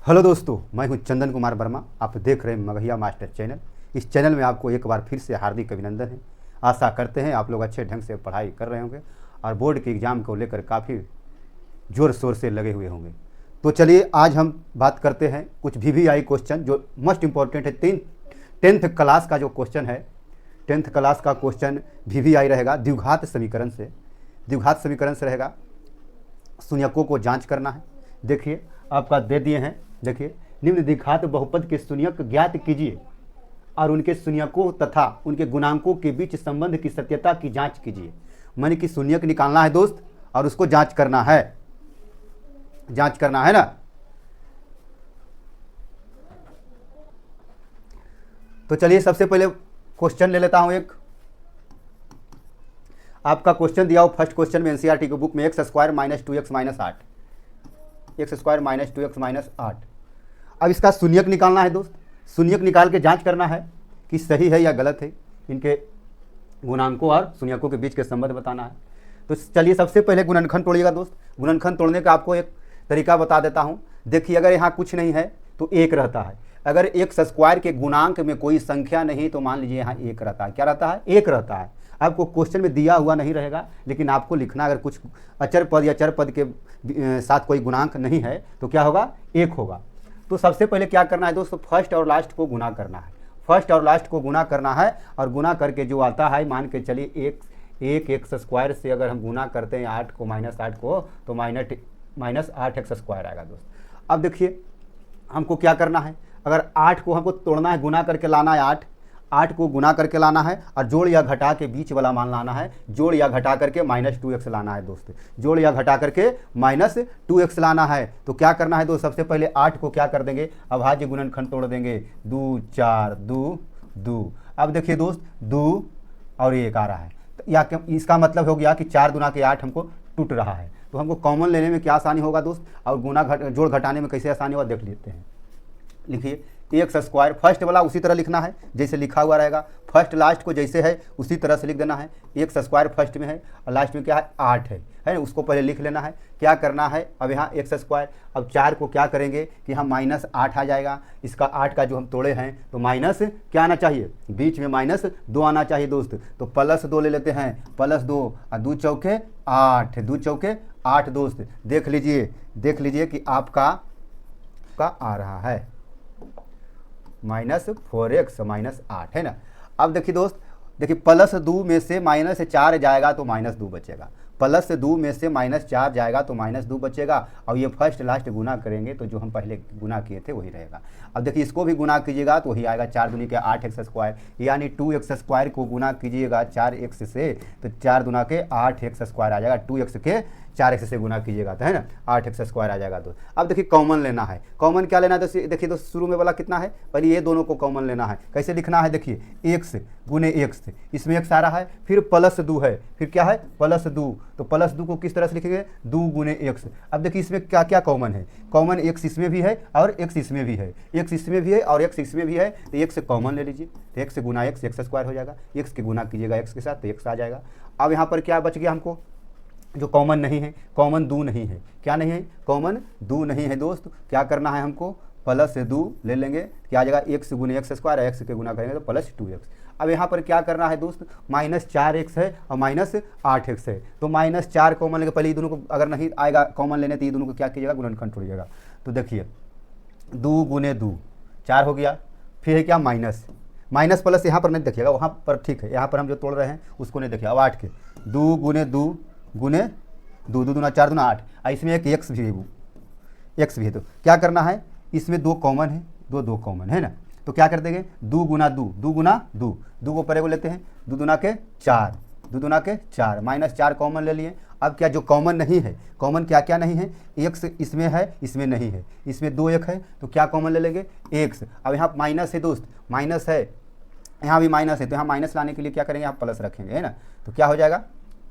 Hello दोस्तों, मैं हूं चंदन कुमार वर्मा। आप देख रहे हैं मगहिया मास्टर चैनल। इस चैनल में आपको एक बार फिर से हार्दिक अभिनंदन है। आशा करते हैं आप लोग अच्छे ढंग से पढ़ाई कर रहे होंगे और बोर्ड के एग्ज़ाम को लेकर काफ़ी ज़ोर शोर से लगे हुए होंगे। तो चलिए आज हम बात करते हैं कुछ VVI क्वेश्चन जो मोस्ट इम्पॉर्टेंट है। टेंथ क्लास का जो क्वेश्चन है, टेंथ क्लास का क्वेश्चन VVI रहेगा द्विघात समीकरण से। द्विघात समीकरण से रहेगा, शून्यकों को जांच करना है। देखिए आपका दे दिए हैं, देखिए निम्न द्विघात बहुपद के शून्यक ज्ञात कीजिए और उनके शून्यकों तथा उनके गुणांकों के बीच संबंध की सत्यता की जांच कीजिए। माने कि शून्यक निकालना है दोस्त और उसको जांच करना है, जांच करना है ना। तो चलिए सबसे पहले क्वेश्चन ले लेता हूं। एक आपका क्वेश्चन दिया हो फर्स्ट क्वेश्चन में NCERT की बुक में x² - 2x - 8, x² - 2x - 8। अब इसका शून्यक निकालना है दोस्त। शून्यक निकाल के जांच करना है कि सही है या गलत है। इनके गुणांकों और शून्यकों के बीच के संबंध बताना है। तो चलिए सबसे पहले गुणनखंड तोड़िएगा दोस्त। गुणनखंड तोड़ने का आपको एक तरीका बता देता हूँ। देखिए अगर यहाँ कुछ नहीं है तो एक रहता है। अगर x² के गुणांक में कोई संख्या नहीं तो मान लीजिए यहाँ एक रहता है। क्या रहता है? एक रहता है। आपको क्वेश्चन में दिया हुआ नहीं रहेगा, लेकिन आपको लिखना अगर कुछ अचर पद या चर पद के साथ कोई गुणांक नहीं है तो क्या होगा? एक होगा। तो सबसे पहले क्या करना है दोस्तों, फर्स्ट और लास्ट को गुना करना है। फर्स्ट और लास्ट को गुना करना है और गुना करके जो आता है, मान के चलिए एक x² से अगर हम गुना करते हैं 8 को -8 को तो माइनस 8x² आएगा दोस्त। अब देखिए हमको क्या करना है, अगर 8 को हमको तोड़ना है, गुना करके लाना है 8 को गुना करके लाना है और जोड़ या घटा के बीच वाला मान लाना है। जोड़ या घटा करके -2x लाना है दोस्त। जोड़ या घटा करके -2x लाना है। तो क्या करना है दोस्त, सबसे पहले 8 को क्या कर देंगे, अभाज्य गुणनखंड तोड़ देंगे। 2 4 2 2। अब देखिए दोस्त 2 और 1 आ रहा है, तो या इसका मतलब हो गया कि 4 गुना के 8 हमको टूट रहा है। तो हमको कॉमन लेने में क्या आसानी होगा दोस्त, और जोड़ घटाने में कैसे आसानी होगा देख लेते हैं। लिखिए x² फर्स्ट वाला उसी तरह लिखना है जैसे लिखा हुआ रहेगा। फर्स्ट लास्ट को जैसे है उसी तरह से लिख देना है। x² फर्स्ट में है और लास्ट में क्या है? 8 है ना, उसको पहले लिख लेना है। क्या करना है, अब यहाँ x², अब 4 को क्या करेंगे कि हम -8 आ जाएगा। इसका 8 का जो हम तोड़े हैं तो माइनस क्या आना चाहिए, बीच में -2 आना चाहिए दोस्त। तो +2 ले लेते हैं, +2 और 2 चौके 8, 2 चौके 8 दोस्त। देख लीजिए कि आपका आ रहा है -4x - 8 है ना। अब देखिए दोस्त, देखिए +2 में से -4 जाएगा तो -2 बचेगा। +2 में से -4 जाएगा तो -2 बचेगा। और ये फर्स्ट लास्ट गुना करेंगे तो जो हम पहले गुना किए थे वही रहेगा। अब देखिए इसको भी गुना कीजिएगा तो वही आएगा 4 दूनी के 8x², यानी 2x² को गुना कीजिएगा 4x से तो 4 दूना के 8x² आ जाएगा। 2x के 4x से गुना कीजिएगा तो है ना 8x² आ जाएगा। तो अब देखिए कॉमन लेना है। कॉमन क्या लेना है तो देखिए दोस्त, शुरू में वाला कितना है, पहले ये दोनों को कॉमन लेना है। कैसे लिखना है, देखिए x गुने x, इसमें x आ रहा है, फिर +2 है, फिर क्या है +2। तो +2 को किस तरह से लिखेंगे, 2 गुने x। अब देखिए इसमें क्या क्या कॉमन है, कॉमन x इसमें भी है और x इसमें भी है, x इसमें भी है और x इसमें भी है। तो x कॉमन ले लीजिए, तो x गुना x² हो जाएगा। x के गुना कीजिएगा x के साथ तो x आ जाएगा। अब यहाँ पर क्या बच गया हमको, जो कॉमन नहीं है, कॉमन 2 नहीं है। क्या नहीं है, कॉमन 2 नहीं है दोस्त। क्या करना है हमको, +2 ले लेंगे, क्या आ जाएगा x गुने x², x के गुना करेंगे तो +2x। अब यहाँ पर क्या करना है दोस्त, -4x है और -8x है। तो -4 कॉमन लेके पहले ये दोनों को अगर नहीं आएगा कॉमन लेने तो ये दोनों को क्या कीजिएगा, गुणनखंड तोड़िएगा। तो देखिए 2 गुने 2 4 हो गया, फिर है क्या माइनस प्लस यहाँ पर नहीं देखिएगा, वहाँ पर ठीक है, यहाँ पर हम जो तोड़ रहे हैं उसको नहीं देखिए। अब 8 के 2 गुने 2 गुने 2, 2 दूना 4 दूना 8, और इसमें एक x भी है। तो क्या करना है, इसमें 2 कॉमन है, 2 कॉमन है ना। तो क्या कर देंगे, 2 गुना 2, 2 गुना 2, 2 को परे को लेते हैं, 2 दूना के 4, 2 दूना के 4, -4 कॉमन ले लिए। अब क्या जो कॉमन नहीं है, कॉमन क्या क्या नहीं है, x इसमें है इसमें नहीं है, इसमें 2 1 है तो क्या कॉमन ले लेंगे, x। अब यहाँ माइनस है दोस्त, माइनस है, यहाँ भी माइनस है, तो यहाँ माइनस लाने के लिए क्या करेंगे, यहाँ प्लस रखेंगे है ना। तो क्या हो जाएगा,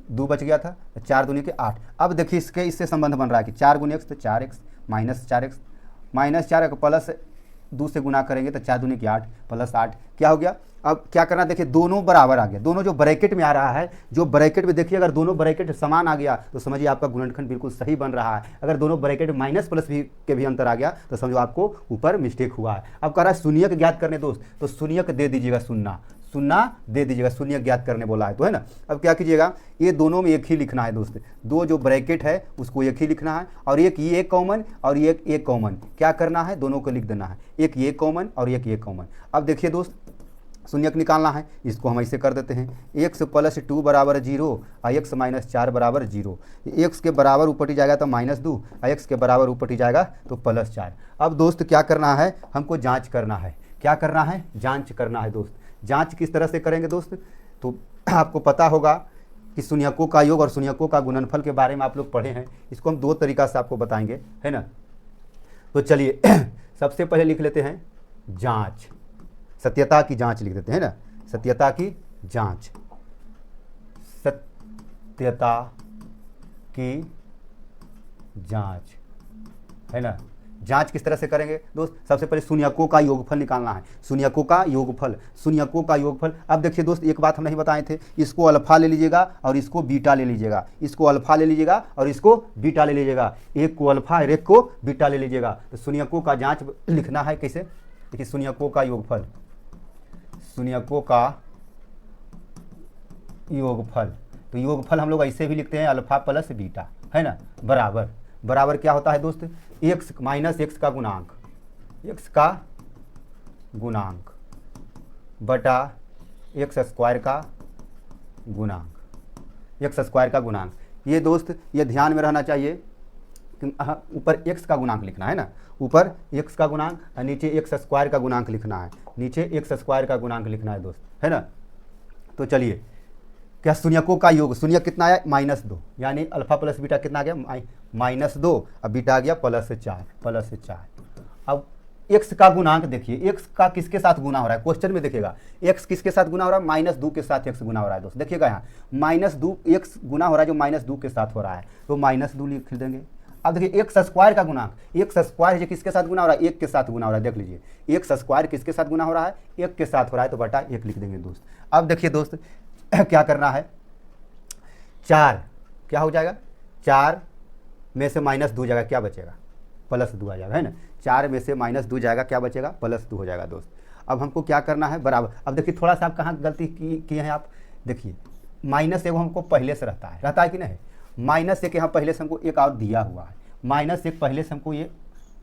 2 बच गया था, 4 दूनी के 8। अब देखिए इससे संबंध बन रहा है कि 4 गुने x तो 4x -4x -4 प्लस 2 से गुना करेंगे तो 4 दूनी की 8 प्लस 8 क्या हो गया। अब क्या करना, देखिए दोनों बराबर आ गया, दोनों जो ब्रैकेट में आ रहा है, जो ब्रैकेट में देखिए अगर दोनों ब्रैकेट समान आ गया तो समझिए आपका गुणनखंड बिल्कुल सही बन रहा है। अगर दोनों ब्रैकेट माइनस प्लस भी के भी अंतर आ गया तो समझो आपको ऊपर मिस्टेक हुआ है। अब कह रहा है शून्यक ज्ञात करने दोस्त, तो शून्यक दे दीजिएगा, शून्य दे दीजिएगा, शून्य ज्ञात करने बोला है तो है ना। अब क्या कीजिएगा, ये दोनों में एक ही लिखना है दोस्त, दो जो ब्रैकेट है उसको एक ही लिखना है, और एक ये कॉमन और एक कॉमन, क्या करना है दोनों को लिख देना है, एक ये कॉमन और एक ये कॉमन। अब देखिए दोस्त शून्यक निकालना है, इसको हम ऐसे कर देते हैं, x + 2 बराबर 0 और x - 4 बराबर 0। x के बराबर ऊपर जाएगा तो -2 और x के बराबर ऊपर जाएगा तो +4। अब दोस्त क्या करना है, हमको जांच करना है, क्या करना है, जांच करना है दोस्त। जांच किस तरह से करेंगे दोस्त, तो आपको पता होगा कि शून्यकों का योग और शून्यकों का गुणनफल के बारे में आप लोग पढ़े हैं, इसको हम 2 तरीका से आपको बताएंगे, है ना। तो चलिए सबसे पहले लिख लेते हैं जांच, सत्यता की जांच लिख देते हैं ना, सत्यता की जांच, सत्यता की जांच, है ना। जांच किस तरह से करेंगे दोस्त, सबसे पहले शून्यकों का योगफल निकालना है, शून्यकों का योगफल, शून्यकों का योगफल। अब देखिए दोस्त एक बात हम नहीं बताए थे, इसको अल्फा ले लीजिएगा और इसको बीटा ले लीजिएगा, इसको अल्फा ले लीजिएगा और इसको बीटा ले लीजिएगा, एक को अल्फा और एक को बीटा ले लीजिएगा। तो शून्यकों का जांच लिखना है कैसे, देखिए शून्यकों का योगफल, शून्यकों का योगफल, तो योगफल हम लोग ऐसे भी लिखते हैं अल्फा प्लस बीटा, है ना, बराबर, बराबर क्या होता है दोस्त, x - x का गुणांक, x का गुणांक बटा x² का गुणांक, x² का गुणांक। ये दोस्त ये ध्यान में रहना चाहिए कि ऊपर x का गुणांक लिखना है ना, ऊपर x का गुणांक और नीचे x² का गुणांक लिखना है, नीचे x² का गुणांक लिखना है दोस्त, है ना। तो चलिए क्या शून्यकों का योग, शून्य कितना आया -2, यानी अल्फा प्लस बीटा कितना आ गया -2, अब बीटा आ गया +4। अब x का गुणांक देखिए, x का किसके साथ गुना हो रहा है, क्वेश्चन में देखिएगा x किसके साथ गुना हो रहा है, -2 के साथ x गुना हो रहा है दोस्त, देखिएगा यहाँ -2 x गुना हो रहा है जो -2 के साथ हो रहा है, तो -2 लिख देंगे। अब देखिए x² का गुणांक, x² जो किसके साथ गुना हो रहा है, 1 के साथ गुना हो रहा है, देख लीजिए x² किसके साथ गुना हो रहा है, 1 के साथ हो रहा है, तो बटा 1 लिख देंगे दोस्त। अब देखिए दोस्त क्या करना है, 4 क्या हो जाएगा, 4 में से -2 जाएगा, क्या बचेगा, +2 आ जाएगा, है ना। 4 में से -2 जाएगा, क्या बचेगा, +2 हो जाएगा दोस्त। अब हमको क्या करना है, बराबर। अब देखिए थोड़ा सा आप कहाँ गलती किए हैं आप, देखिए -1 हमको पहले से रहता है कि नहीं, -1 यहाँ पहले से हमको एक और दिया हुआ है, -1 पहले से हमको ये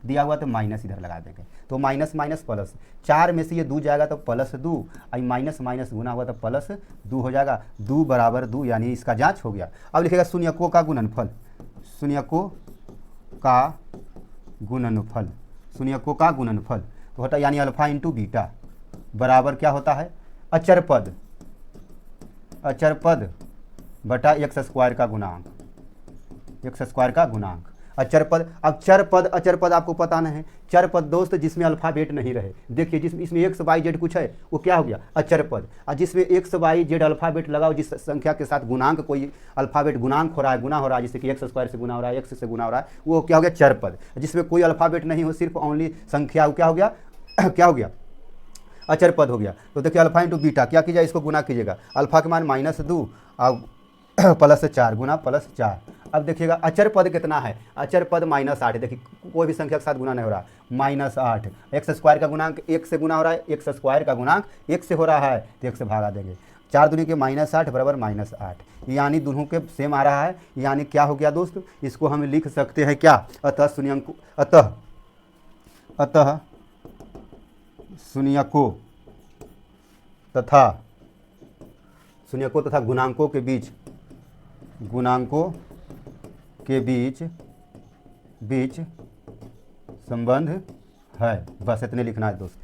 दिया हुआ, तो माइनस इधर लगा देंगे, तो माइनस प्लस, 4 में से ये 2 जाएगा तो +2, और माइनस माइनस गुना हुआ तो +2 हो जाएगा, 2 बराबर 2, यानी इसका जांच हो गया। अब लिखेगा शून्यकों का गुणनफल, शून्यकों का गुणनफल, शून्यकों का गुणनफल तो होता है यानी अल्फा इंटू बीटा बराबर क्या होता है, अचर पद बटा x² का गुणांक, x² का गुणांक, अचर पद। अब अचर पद आपको पता नहीं है, चर पद दोस्त जिसमें अल्फाबेट नहीं रहे, देखिए जिसमें इसमें x y z कुछ है वो क्या हो गया, अचर पद। और जिसमें x y z अल्फाबेट लगाओ, जिस संख्या के साथ गुणांक कोई अल्फाबेट गुणांक हो रहा है, गुना हो रहा है, जैसे कि x² से गुना हो रहा है, x से गुना हो रहा है, वो क्या हो गया, चर पद। जिसमें कोई अल्फाबेट नहीं हो, सिर्फ ओनली संख्या, क्या हो गया क्या हो गया, अचर पद हो गया। तो देखिए अल्फा इंटू बीटा क्या कीजिएगा, इसको गुना कीजिएगा, अल्फा के मान -2 और +4 गुना +4। अब देखिएगा अचर पद कितना है, अचर पद -8, देखिए कोई भी संख्या के साथ गुना नहीं हो रहा, -8, x² का गुणांक 1 से गुना हो रहा है, x² का गुणांक 1 से हो रहा है, तो 1 से भागा देंगे, 4 दूनी के -8 बराबर -8, यानी दोनों के सेम आ रहा है, यानी क्या हो गया दोस्त, इसको हम लिख सकते हैं क्या, अतः शून्यकों तथा गुणांकों के बीच संबंध है, बस इतने लिखना है दोस्त,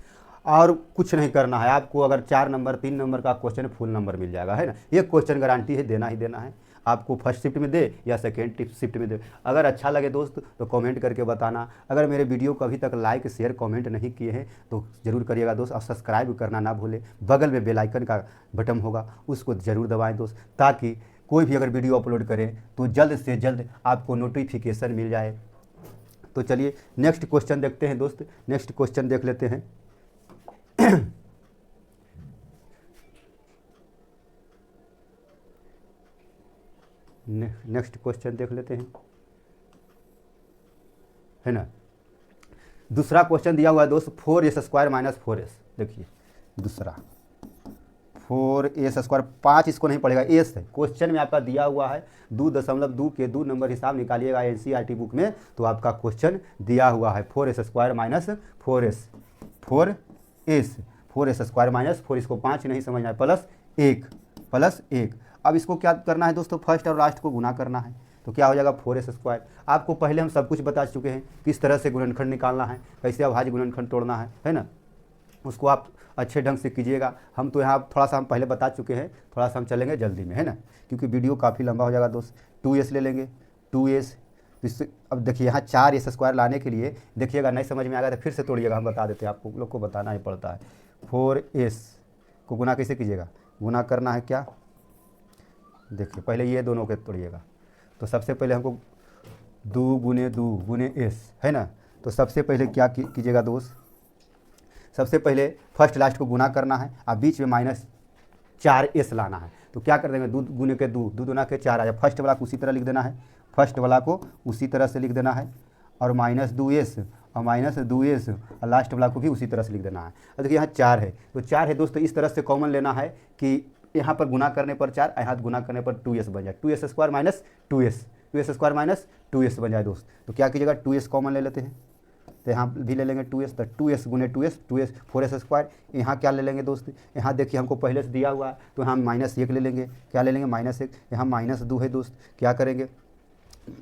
और कुछ नहीं करना है आपको। अगर 4 नंबर 3 नंबर का क्वेश्चन फुल नंबर मिल जाएगा, है ना, एक क्वेश्चन गारंटी है, देना ही देना है आपको, फर्स्ट शिफ्ट में दे या सेकेंड शिफ्ट में दे। अगर अच्छा लगे दोस्त तो कमेंट करके बताना, अगर मेरे वीडियो को अभी तक लाइक शेयर कमेंट नहीं किए हैं तो ज़रूर करिएगा दोस्त, और सब्सक्राइब करना ना भूलें, बगल में बेल आइकन का बटन होगा उसको ज़रूर दबाएं दोस्त, ताकि कोई भी अगर वीडियो अपलोड करें तो जल्द से जल्द आपको नोटिफिकेशन मिल जाए। तो तो चलिए नेक्स्ट क्वेश्चन देखते हैं दोस्त, नेक्स्ट क्वेश्चन देख लेते हैं। नेक्स्ट क्वेश्चन देख लेते हैं, है ना। दूसरा क्वेश्चन दिया हुआ है दोस्त 4s² माइनस 4s। देखिए दूसरा 4s², 5 इसको नहीं पड़ेगा, एस है। क्वेश्चन में आपका दिया हुआ है 2.2 के 2 नंबर हिसाब निकालिएगा NCERT बुक में, तो आपका क्वेश्चन दिया हुआ है 4s² minus 4s, 4s² minus 4, इसको 5 नहीं समझना है, प्लस 1। अब इसको क्या करना है दोस्तों, फर्स्ट और लास्ट को गुना करना है, तो क्या हो जाएगा 4s²। आपको पहले हम सब कुछ बता चुके हैं, किस तरह से गुणनखंड निकालना है, कैसे अभाज्य गुणनखंड तोड़ना है ना। उसको आप अच्छे ढंग से कीजिएगा। हम तो यहाँ थोड़ा सा हम पहले बता चुके हैं, थोड़ा सा हम चलेंगे जल्दी में, है ना, क्योंकि वीडियो काफ़ी लंबा हो जाएगा दोस्त। 2s ले लेंगे, 2s। इससे अब देखिए यहाँ 4s² लाने के लिए देखिएगा, नहीं समझ में आएगा तो फिर से तोड़िएगा, हम बता देते हैं, आपको लोग को बताना ही पड़ता है। 4s को गुना कैसे कीजिएगा, गुना करना है क्या, देखिए पहले ये दोनों के तोड़िएगा। तो सबसे पहले हमको 2 गुने s, है ना। तो सबसे पहले क्या कीजिएगा दोस्त, सबसे पहले फर्स्ट लास्ट को गुना करना है, अब बीच में -4s लाना है। तो क्या कर देंगे, 2 गुने के 2, 2 दूना के 4 आ जाए। फर्स्ट वाला को उसी तरह लिख देना है, फर्स्ट वाला को उसी तरह से लिख देना है, और -2s और -2s और लास्ट वाला को भी उसी तरह से लिख देना है। और देखिए यहाँ 4 है, तो 4 है दोस्तों, इस तरह से कॉमन लेना है कि यहाँ पर गुना करने पर 4, यहाँ गुना करने पर 2s बन जाए, 2s² minus 2s minus 2s बन जाए दोस्त। तो क्या कीजिएगा, 2s कॉमन ले लेते हैं, तो यहाँ भी ले लेंगे 2s, तो 2s गुने 2s 4s²। यहाँ क्या ले लेंगे दोस्त, यहाँ देखिए हमको पहले से दिया हुआ है, तो यहाँ -1 ले लेंगे, क्या ले लेंगे -1। यहाँ -2 है दोस्त, क्या करेंगे,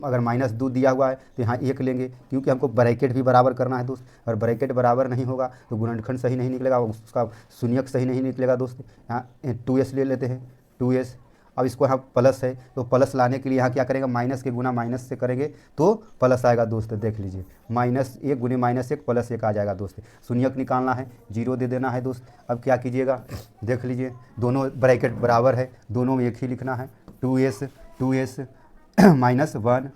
अगर -2 दिया हुआ है तो यहाँ 1 लेंगे, क्योंकि हमको ब्रैकेट भी बराबर करना है दोस्त। अगर ब्रैकेट बराबर नहीं होगा तो गुणनखंड सही नहीं निकलेगा, उसका शून्यक सही नहीं निकलेगा दोस्त। यहाँ 2s ले लेते हैं, 2s। अब इसको यहाँ प्लस है, तो प्लस लाने के लिए यहाँ क्या करेंगे, माइनस के गुना माइनस से करेंगे तो प्लस आएगा दोस्त। देख लीजिए -1 गुने -1 प्लस 1 आ जाएगा दोस्त। शून्यक निकालना है, 0 दे देना है दोस्त। अब क्या कीजिएगा, देख लीजिए दोनों ब्रैकेट बराबर है, दोनों में एक ही लिखना है, 2s -1,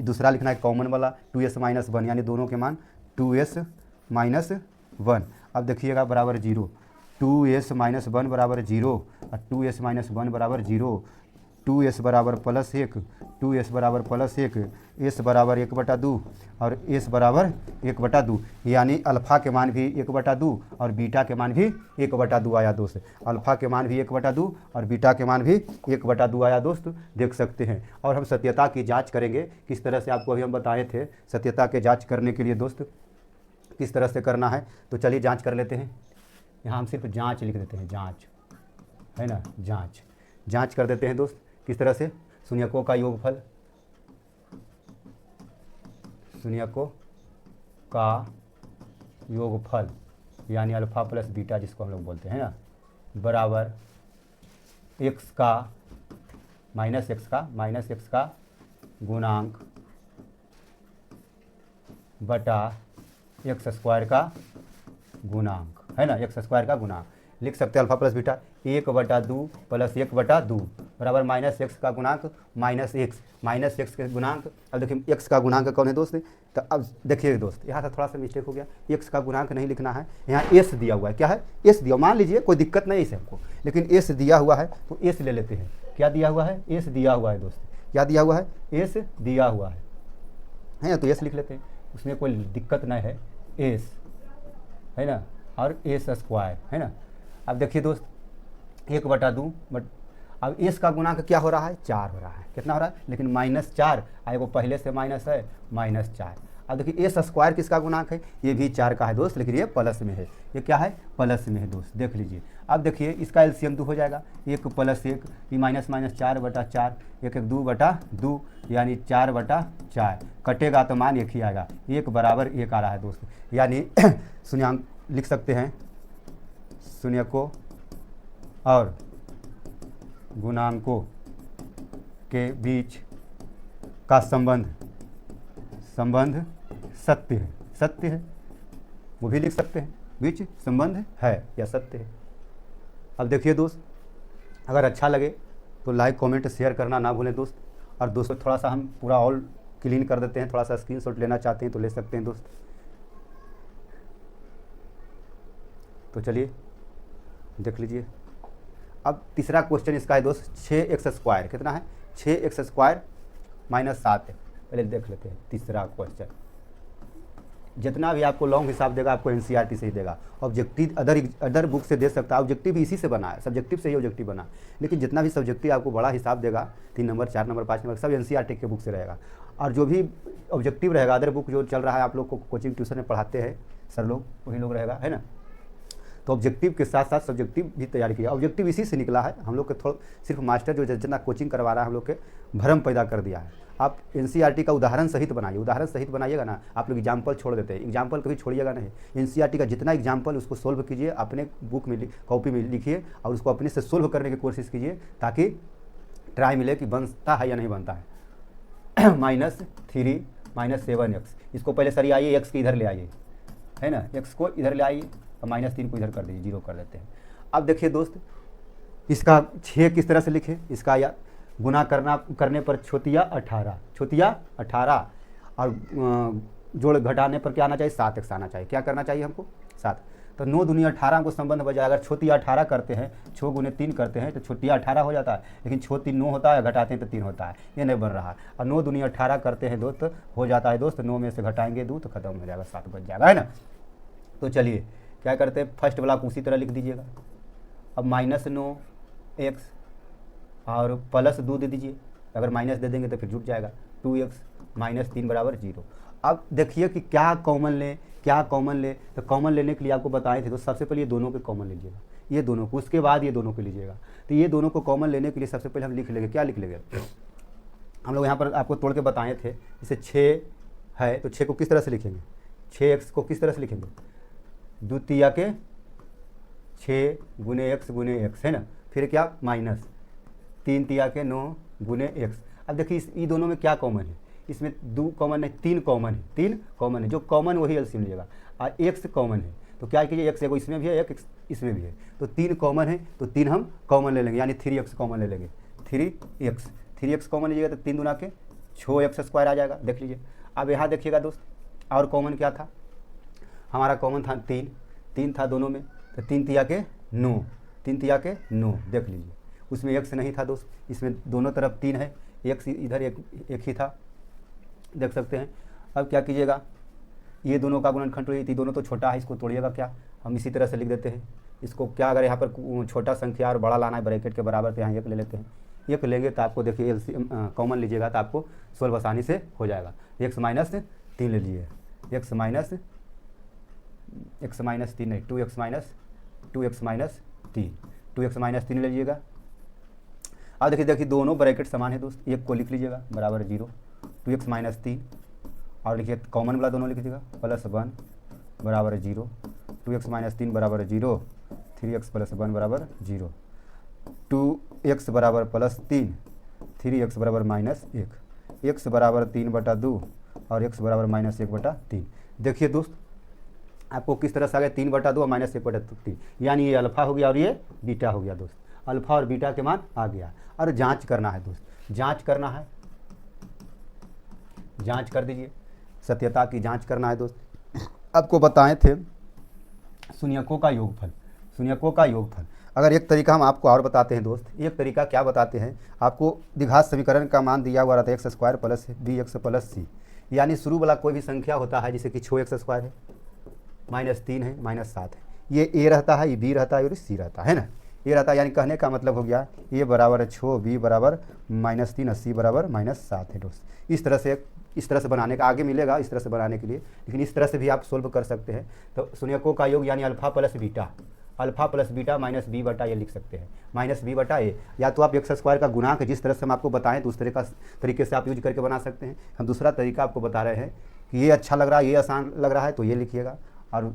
दूसरा लिखना है कॉमन वाला 2s -1, यानी दोनों के मान 2s -1। अब देखिएगा बराबर 0, 2s -1 बराबर 0 और 2s -1 बराबर 0, 2s बराबर +1, 2s बराबर +1, s बराबर 1/2 और s बराबर 1/2, यानी अल्फ़ा के मान भी 1/2 और बीटा के मान भी 1/2 आया दोस्त। अल्फ़ा के मान भी 1/2 और बीटा के मान भी 1/2 आया दोस्त, देख सकते हैं। और हम सत्यता की जांच करेंगे, किस तरह से आपको अभी हम बताए थे, सत्यता के जांच करने के लिए दोस्त किस तरह से करना है। तो चलिए जाँच कर लेते हैं। यहाँ हम सिर्फ जाँच लिख देते हैं, जाँच, है ना, जाँच कर देते हैं दोस्त। किस तरह से, शून्यकों का योगफल, शून्यकों का योगफल यानी अल्फ़ा प्लस बीटा जिसको हम लोग बोलते हैं ना, बराबर x का -x का गुणांक बटा x² का गुणांक, है ना, x² का गुणांक। लिख सकते हैं अल्फ़ा प्लस बीटा 1/2 प्लस 1/2 बराबर -x का गुणांक -x के गुणांक। अब देखिए x का गुणांक कौन है दोस्त, तो अब देखिए दोस्त यहाँ से थोड़ा सा मिस्टेक हो गया, x का गुणांक नहीं लिखना है, यहाँ s दिया हुआ है। क्या है, s दिया, मान लीजिए कोई दिक्कत नहीं है इसे हमको, लेकिन s दिया हुआ है तो s ले लेते हैं। क्या दिया हुआ है, s दिया हुआ है दोस्त, क्या दिया हुआ है, s दिया हुआ है ना, तो s लिख लेते हैं, उसमें कोई दिक्कत नहीं है, s है ना, और s² है ना। अब देखिए दोस्त 1/2 बट अब s का गुणांक क्या हो रहा है, 4 हो रहा है, कितना हो रहा है, लेकिन -4 आएगा, पहले से माइनस है, -4। अब देखिए s² किसका गुणांक है, ये भी 4 का है दोस्त, लेकिन ये प्लस में है, ये क्या है, प्लस में है दोस्त, देख लीजिए। अब देखिए इसका एलसीएम 2 हो जाएगा, 1 + 1 ये -4/4, 1 2/2 यानी 4/4, कटेगा तो मान 1 ही आएगा, 1 बराबर 1 आ रहा है दोस्त। यानी शून्यांक लिख सकते हैं, शून्यकों और गुणांकों के बीच का संबंध सत्य है, वो भी लिख सकते हैं, बीच संबंध है या सत्य है। अब देखिए दोस्त, अगर अच्छा लगे तो लाइक कमेंट शेयर करना ना भूलें दोस्त। और दोस्तों थोड़ा सा हम पूरा और क्लीन कर देते हैं, थोड़ा सा स्क्रीनशॉट लेना चाहते हैं तो ले सकते हैं दोस्त। तो चलिए देख लीजिए। अब तीसरा क्वेश्चन इसका है दोस्त 6x² कितना है, 6x² माइनस 7 है। पहले देख लेते हैं तीसरा क्वेश्चन। जितना भी आपको लॉन्ग हिसाब देगा आपको एनसीईआरटी से ही देगा, ऑब्जेक्टिव अदर बुक से दे सकता है, ऑब्जेक्टिव भी इसी से बना है, सब्जेक्टिव से ही ऑब्जेक्टिव बना, लेकिन जितना भी सब्जेक्टिव आपको बड़ा हिसाब देगा 3 नंबर 4 नंबर 5 नंबर सब एनसीईआरटी के बुक से रहेगा। और जो भी ऑब्जेक्टिव रहेगा अदर बुक जो चल रहा है आप लोग को कोचिंग ट्यूशन में पढ़ाते हैं सर लोग, वही लोग रहेगा, है ना। तो ऑब्जेक्टिव के साथ साथ सब्जेक्टिव भी तैयार किया, ऑब्जेक्टिव इसी से निकला है। हम लोग के थोड़ा सिर्फ मास्टर जो जितना कोचिंग करवा रहा है हम लोग के भ्रम पैदा कर दिया है। आप एनसीईआरटी का उदाहरण सहित बनाइए, उदाहरण सहित बनाइएगा ना, आप लोग एग्जाम्पल छोड़ देते हैं, एग्जाम्पल कभी छोड़िएगा नहीं। एनसीईआरटी का जितना एग्जाम्पल उसको सोल्व कीजिए, अपने बुक में कॉपी में लिखिए और उसको अपने से सोल्व करने की कोशिश कीजिए, ताकि ट्राई मिले कि बनता है या नहीं बनता है। -3 -7x, इसको पहले सर आइए एक्स की इधर ले आइए, है ना, एक्स को इधर ले आइए और -3 को इधर कर दीजिए, 0 कर देते हैं। अब देखिए दोस्त इसका 6 किस तरह से लिखे, इसका या गुना करने पर छोटिया 18 और जोड़ घटाने पर क्या आना चाहिए, 7x आना चाहिए। क्या करना चाहिए हमको, 7। तो 9 दूनी 18 को संबंध बजाय अगर छोटिया 18 करते हैं, 6 गुने 3 करते हैं तो छोटिया 18 हो जाता है, लेकिन 6 3 9 होता है, घटाते हैं तो 3 होता है, ये नहीं बन रहा है। और 9 दूनी 18 करते हैं दोस्त, हो जाता है दोस्त 9 में से घटाएंगे 2 तो खत्म हो जाएगा, 7 बच जाएगा, है ना। तो चलिए क्या करते हैं, फर्स्ट वाला उसी तरह लिख दीजिएगा। अब -9x और +2 दे दीजिए, अगर माइनस दे देंगे तो फिर जुट जाएगा, 2x -3 बराबर 0। अब देखिए कि क्या कॉमन लें, क्या कॉमन ले, तो कॉमन लेने के लिए आपको बताए थे तो सबसे पहले ये दोनों के कॉमन लीजिएगा, ये दोनों को, उसके बाद ये दोनों को लीजिएगा। तो ये दोनों को कॉमन लेने के लिए सबसे पहले हम लिख लेंगे, क्या लिख लेंगे, हम लोग यहाँ पर आपको तोड़ के बताए थे। जैसे 6 है तो 6 को किस तरह से लिखेंगे, 6x को किस तरह से लिखेंगे, द्वितीया के 6 गुने x गुने x, है ना, फिर क्या -3 तिया के 9 गुने x। अब देखिए ये दोनों में क्या कॉमन है, इसमें 2 कॉमन है, 3 कॉमन है, 3 कॉमन है, जो कॉमन वही एलसीएम लीजिएगा। और x कॉमन है तो क्या कीजिए, x एगो इसमें भी है, एक इसमें भी है, तो 3 कॉमन है तो 3 हम कॉमन ले लेंगे, यानी 3x कॉमन ले लेंगे, 3x कॉमन लीजिएगा तो 3 दूना के 6x² आ जाएगा। देख लीजिए। अब यहाँ देखिएगा दोस्त और कॉमन क्या था, हमारा कॉमन था 3 था दोनों में, तो 3 तिया के 9, 3 तिया के 9, देख लीजिए। उसमें x नहीं था दोस्त, इसमें दोनों तरफ 3 है, x इधर एक ही था, देख सकते हैं। अब क्या कीजिएगा, ये दोनों का गुणनखंड हुई थी, दोनों तो छोटा है, इसको तोड़िएगा क्या, हम इसी तरह से लिख देते हैं इसको। क्या अगर यहाँ पर छोटा संख्या और बड़ा लाना है ब्रैकेट के बराबर, तो यहाँ 1 ले लेते हैं, 1 लेंगे तो आपको देखिए एलसीएम कॉमन लीजिएगा तो आपको सोल्व आसानी से हो जाएगा। x -3 ले लीजिए, x -3 नहीं, 2x -3 ले लीजिएगा। अब देखिए दोनों ब्रैकेट समान है दोस्त, एक को लिख लीजिएगा बराबर 0, 2x -3 और लिखिए कॉमन वाला दोनों लिख लीजिएगा +1 बराबर 0, 2x -3 बराबर 0, 3x +1 बराबर 0, 2x बराबर +3, 3x बराबर -1, x बराबर 3/2 और x बराबर -1/3। देखिए दोस्त आपको किस तरह से आ गया, 3/2 और -1/3, यानी ये अल्फा हो गया और ये बीटा हो गया दोस्त। अल्फा और बीटा के मान आ गया। और जांच करना है दोस्त, जांच करना है, जांच कर दीजिए, सत्यता की जांच करना है दोस्त। आपको बताए थे शून्यकों का योगफल, शून्यकों का योगफल। अगर एक तरीका हम आपको और बताते हैं दोस्त, एक तरीका क्या बताते हैं आपको, द्विघात समीकरण का मान दिया हुआ रहता है x² + bx + c, यानी शुरू वाला कोई भी संख्या होता है, जैसे कि 6x² है, -3 है, -7 है, ये a रहता है, ये b रहता है और c रहता है ना, ये रहता है। यानी कहने का मतलब हो गया a बराबर 6, b बराबर -3 और c बराबर -7 है दोस्त। इस तरह से बनाने का आगे मिलेगा, इस तरह से बनाने के लिए, लेकिन इस तरह से भी आप सोल्व कर सकते हैं। तो शून्यकों का योग यानी अल्फा प्लस बीटा -b/a लिख सकते हैं, -b/a, या तो आप x² का गुणांक जिस तरह से हम आपको बताएं तो उस तरह का तरीके से आप यूज करके बना सकते हैं। हम दूसरा तरीका आपको बता रहे हैं कि ये अच्छा लग रहा है, ये आसान लग रहा है तो ये लिखिएगा, और